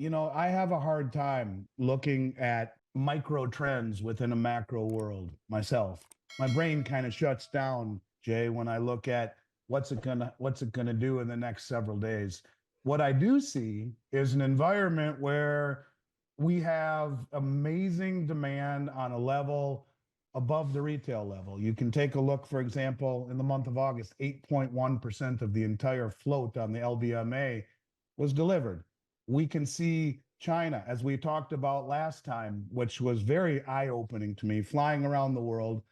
I have a hard time looking at micro trends within a macro world myself. My brain kind of shuts down, Jay, when I look at what's it gonna do in the next several days. What I do see is an environment where we have amazing demand on a level above the retail level. You can take a look, for example, in the month of August, 8.1% of the entire float on the LBMA was delivered. We can see China, as we talked about last time, which was very eye opening to me, flying around the world,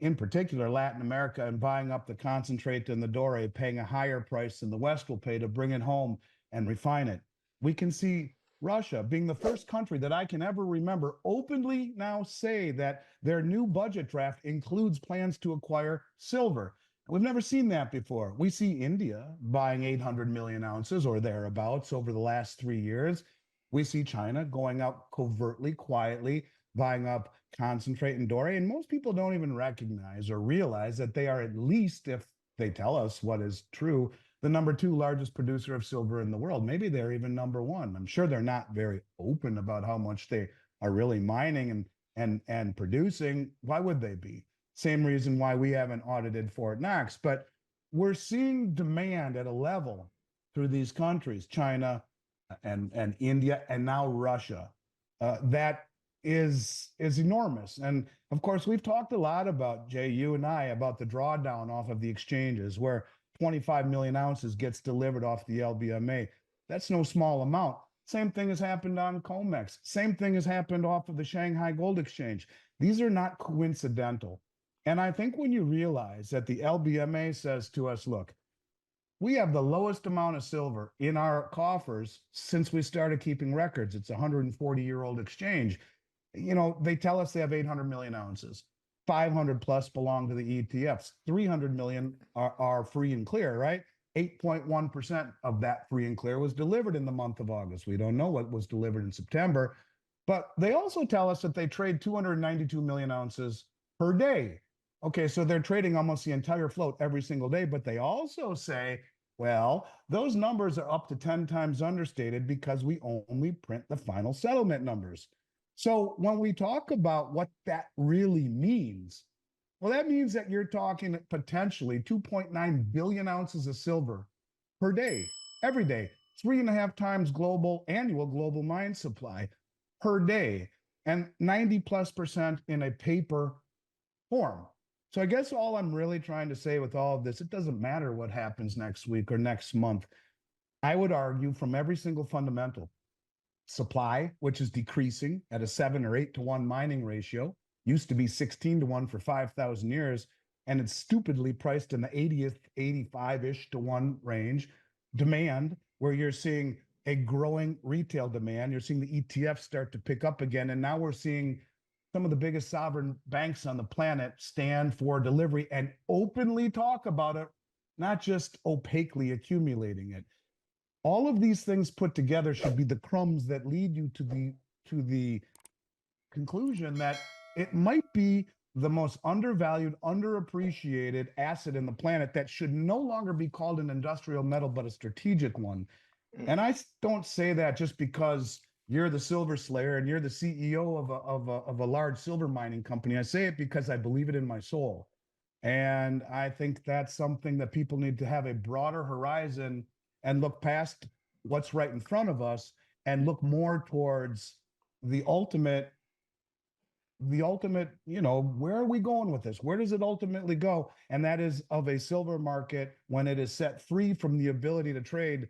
in particular Latin America, and buying up the concentrate and the doré, paying a higher price than the West will pay to bring it home and refine it. We can see Russia being the first country that I can ever remember openly now say that their new budget draft includes plans to acquire silver. We've never seen that before. We see India buying 800 million ounces or thereabouts over the last 3 years. We see China going out covertly, quietly, buying up concentrate and doré. And most people don't even recognize or realize that they are, at least if they tell us what is true, the number two largest producer of silver in the world. Maybe they're even number one. I'm sure they're not very open about how much they are really mining and producing. Why would they be? Same reason why we haven't audited Fort Knox. But we're seeing demand at a level through these countries, China and India, and now Russia, that is enormous. And of course, we've talked a lot about, Jay, you and I, about the drawdown off of the exchanges, where 25 million ounces gets delivered off the LBMA. That's no small amount. Same thing has happened on COMEX. Same thing has happened off of the Shanghai Gold Exchange. These are not coincidental. And I think when you realize that the LBMA says to us, look, we have the lowest amount of silver in our coffers since we started keeping records. It's a 140-year-old exchange. They tell us they have 800 million ounces. 500 plus belong to the ETFs. 300 million are free and clear, right? 8.1% of that free and clear was delivered in the month of August. We don't know what was delivered in September, but they also tell us that they trade 292 million ounces per day. Okay, so they're trading almost the entire float every single day, but they also say, well, those numbers are up to 10 times understated because we only print the final settlement numbers. So when we talk about what that really means, well, that means that you're talking potentially 2.9 billion ounces of silver per day, every day, 3.5 times annual global mine supply per day, and 90+% in a paper form. So I guess all I'm really trying to say with all of this, it doesn't matter what happens next week or next month. I would argue from every single fundamental, supply, which is decreasing at a 7 or 8 to 1 mining ratio, used to be 16 to 1 for 5,000 years, and it's stupidly priced in the 80th, 85-ish to 1 range. Demand, where you're seeing a growing retail demand, you're seeing the ETFs start to pick up again, and now we're seeing some of the biggest sovereign banks on the planet stand for delivery and openly talk about it, not just opaquely accumulating it. All of these things put together should be the crumbs that lead you to the conclusion that it might be the most undervalued, underappreciated asset in the planet that should no longer be called an industrial metal, but a strategic one. And I don't say that just because you're the silver slayer and you're the CEO of a large silver mining company. I say it because I believe it in my soul. And I think that's something that people need to have a broader horizon and look past what's right in front of us and look more towards the ultimate, where are we going with this? Where does it ultimately go? And that is of a silver market when it is set free from the ability to trade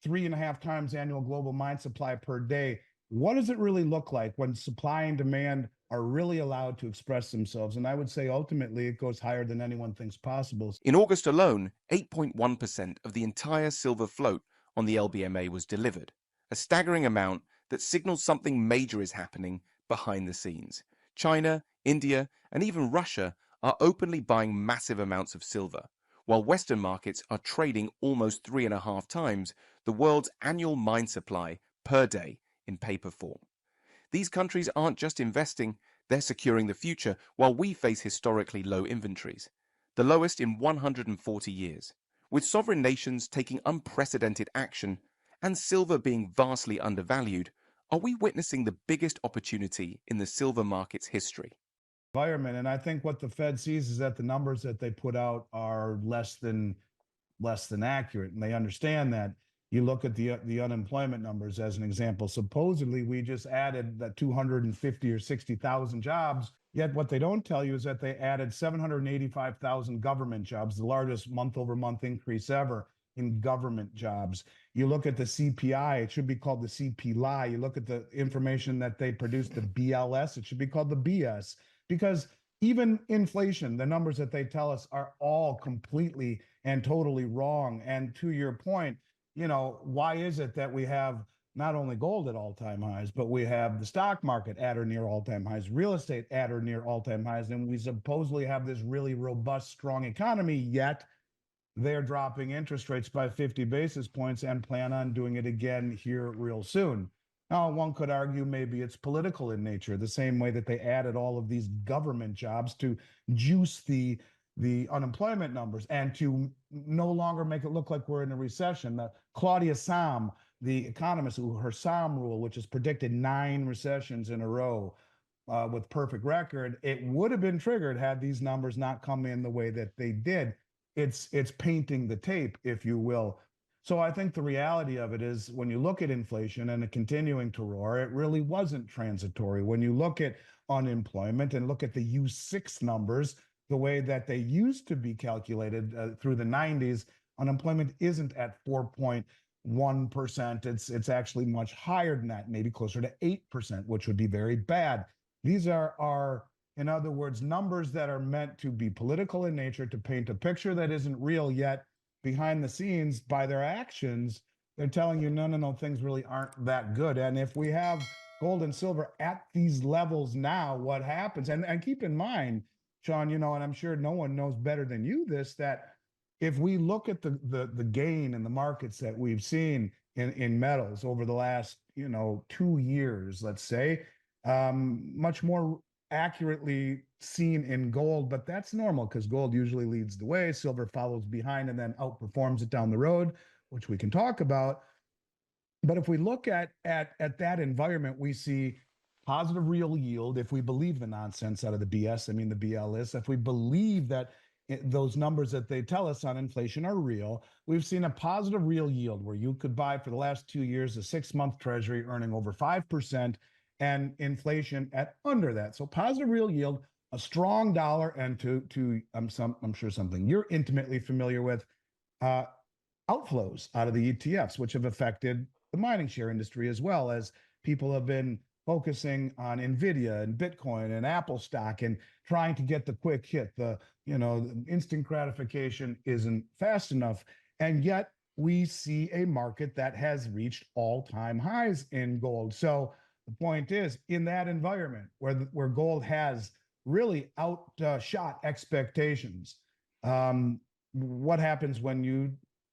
3.5 times annual global mine supply per day. What does it really look like when supply and demand are really allowed to express themselves? And I would say ultimately it goes higher than anyone thinks possible. In August alone, 8.1% of the entire silver float on the LBMA was delivered, a staggering amount that signals something major is happening behind the scenes. China, India, and even Russia are openly buying massive amounts of silver, while Western markets are trading almost 3.5 times the world's annual mine supply per day in paper form. These countries aren't just investing, they're securing the future while we face historically low inventories, the lowest in 140 years. With sovereign nations taking unprecedented action and silver being vastly undervalued, are we witnessing the biggest opportunity in the silver market's history? Environment. And I think what the Fed sees is that the numbers that they put out are less than accurate, and they understand that. You look at the unemployment numbers as an example. Supposedly, we just added that 250 or 60,000 jobs. Yet, what they don't tell you is that they added 785,000 government jobs, the largest month-over-month increase ever in government jobs. You look at the CPI; it should be called the CPI. You look at the information that they produced, the BLS; it should be called the BS, because even inflation, the numbers that they tell us are all completely and totally wrong. And to your point, why is it that we have not only gold at all-time highs, but we have the stock market at or near all-time highs, real estate at or near all-time highs, and we supposedly have this really robust, strong economy, yet they're dropping interest rates by 50 basis points and plan on doing it again here real soon. Now, one could argue maybe it's political in nature, the same way that they added all of these government jobs to juice the unemployment numbers and to no longer make it look like we're in a recession. Claudia Sahm, the economist, her Sahm rule, which has predicted 9 recessions in a row with perfect record, it would have been triggered had these numbers not come in the way that they did. It's painting the tape, if you will. So I think the reality of it is when you look at inflation and it continuing to roar, it really wasn't transitory. When you look at unemployment and look at the U6 numbers, the way that they used to be calculated through the 90s, unemployment isn't at 4.1%. It's actually much higher than that, maybe closer to 8%, which would be very bad. These are, in other words, numbers that are meant to be political in nature, to paint a picture that isn't real, yet behind the scenes, by their actions, they're telling you, no, things really aren't that good. And if we have gold and silver at these levels now, what happens? And keep in mind, Sean, and I'm sure no one knows better than you this, that if we look at the gain in the markets that we've seen in metals over the last 2 years, let's say, much more accurately seen in gold, but that's normal because gold usually leads the way, silver follows behind and then outperforms it down the road, which we can talk about. But if we look at that environment, we see positive real yield. If we believe the nonsense out of the BS, I mean the BLS, if we believe that those numbers that they tell us on inflation are real, we've seen a positive real yield where you could buy for the last 2 years a 6-month treasury earning over 5% and inflation at under that. So positive real yield, a strong dollar, and I'm sure something you're intimately familiar with, uh, outflows out of the ETFs, which have affected the mining share industry as well, as people have been focusing on Nvidia and Bitcoin and Apple stock and trying to get the quick hit. The instant gratification isn't fast enough, and yet we see a market that has reached all-time highs in gold. So the point is, in that environment where gold has really outshot expectations, what happens when you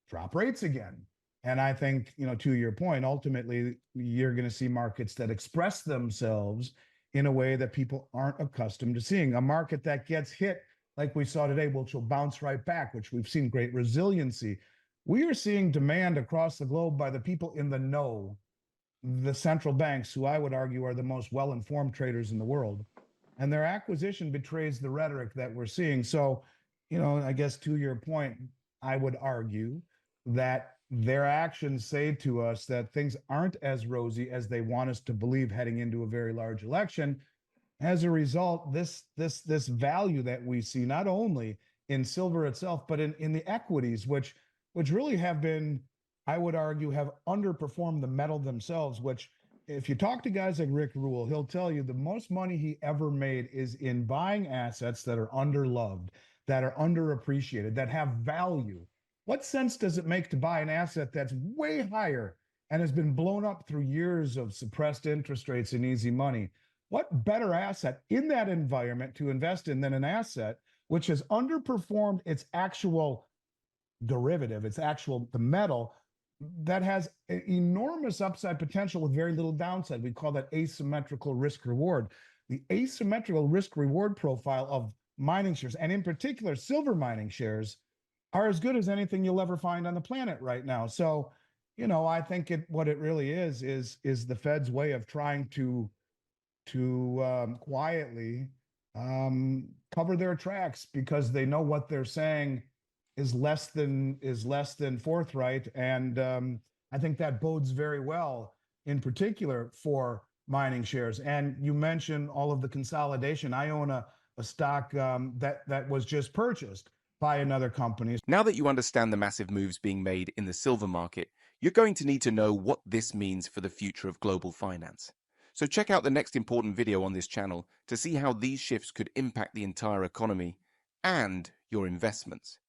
drop rates again? And I think, to your point, ultimately, you're going to see markets that express themselves in a way that people aren't accustomed to seeing. A market that gets hit, like we saw today, which will bounce right back, which we've seen great resiliency. We are seeing demand across the globe by the people in the know, the central banks, who I would argue are the most well-informed traders in the world. And their acquisition betrays the rhetoric that we're seeing. So, I guess to your point, I would argue that their actions say to us that things aren't as rosy as they want us to believe heading into a very large election. As a result, this value that we see not only in silver itself, but in the equities, which really have been, I would argue, have underperformed the metal themselves, which, if you talk to guys like Rick Rule, he'll tell you the most money he ever made is in buying assets that are underloved, that are underappreciated, that have value. What sense does it make to buy an asset that's way higher and has been blown up through years of suppressed interest rates and easy money? What better asset in that environment to invest in than an asset which has underperformed its actual derivative, the metal, that has enormous upside potential with very little downside? We call that asymmetrical risk reward. The asymmetrical risk reward profile of mining shares, and in particular silver mining shares, are as good as anything you'll ever find on the planet right now. So, I think what it really is the Fed's way of trying to quietly cover their tracks because they know what they're saying is less than forthright, and I think that bodes very well, in particular for mining shares. And you mentioned all of the consolidation. I own a stock that was just purchased by another company. Now that you understand the massive moves being made in the silver market, you're going to need to know what this means for the future of global finance. So check out the next important video on this channel to see how these shifts could impact the entire economy and your investments.